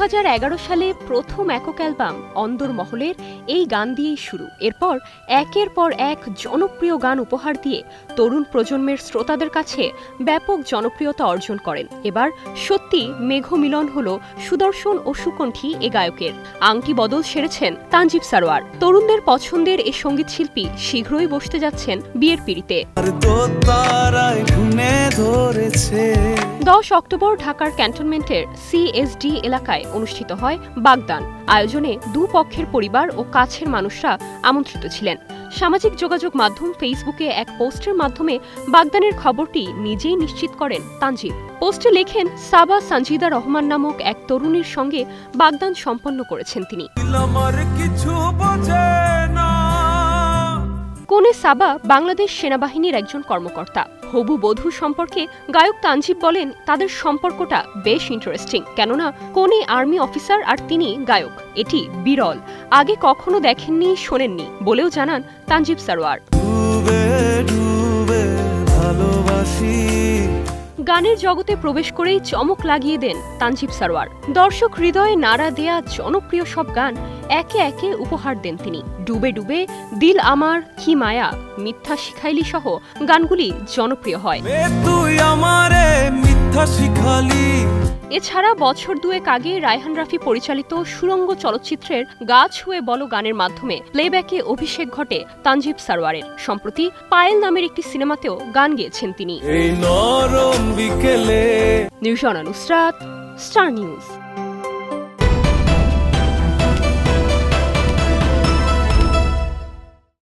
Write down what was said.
2011 সালে প্রথম একক অ্যালবাম অন্দর মহলের এই গান দিয়েই শুরু। এরপর একের পর এক জনপ্রিয় গান উপহার দিয়ে তরুণ প্রজন্মের শ্রোতাদের কাছে ব্যাপক জনপ্রিয়তা অর্জন করেন। এবার সত্যি মেঘমিলন হল সুদর্শন ও সুকণ্ঠী এ গায়কের। আংটি বদল সেরেছেন তানজিব সারোয়ার। তরুণদের পছন্দের এ সঙ্গীত শিল্পী শীঘ্রই বসতে যাচ্ছেন বিয়ের পিঁড়িতে। 10 অক্টোবর ঢাকার ক্যান্টনমেন্টের CSD এলাকায় অনুষ্ঠিত হয় বাগদান। আয়োজনে দুপক্ষের পরিবার ও কাছের মানুষরা আমন্ত্রিত ছিলেন। সামাজিক যোগাযোগ মাধ্যম ফেসবুকে এক পোস্টের মাধ্যমে বাগদানের খবরটি নিজেই নিশ্চিত করেন তানজিব। পোস্টে লেখেন, সাবা সানজিদা রহমান নামক এক তরুণীর সঙ্গে বাগদান সম্পন্ন করেছেন তিনি। কনে সাবা বাংলাদেশ সেনাবাহিনীর একজন কর্মকর্তা। হবু বধূ সম্পর্কে গায়ক তানজিব বলেন, তাদের সম্পর্কটা বেশ ইন্টারেস্টিং, কেননা কনে আর্মি অফিসার আর তিনি গায়ক। এটি বিরল, আগে কখনো দেখেননি শোনেননি বলেও জানান তানজিব সারোয়ার। গানের জগতে প্রবেশ করেই চমক লাগিয়ে দেন তানজিব সারোয়ার। দর্শক হৃদয়ে নাড়া দেয়া জনপ্রিয় সব গান একে একে উপহার দেন তিনি। ডুবে ডুবে, দিল আমার, কি মায়া, মিথ্যা শিখাইলি সহ গানগুলি জনপ্রিয় হয়। এছাড়া বছর দুয়েক আগে রায়হান রাফি পরিচালিত সুরঙ্গ চলচ্চিত্রের গা ছুঁয়ে বলো গানের মাধ্যমে প্লেব্যাকে অভিষেক ঘটে তানজিব সারোয়ারের। সম্প্রতি পায়েল নামের একটি সিনেমাতেও গান গেয়েছেন তিনি। নিউশনা নুসরাত, স্টার নিউজ।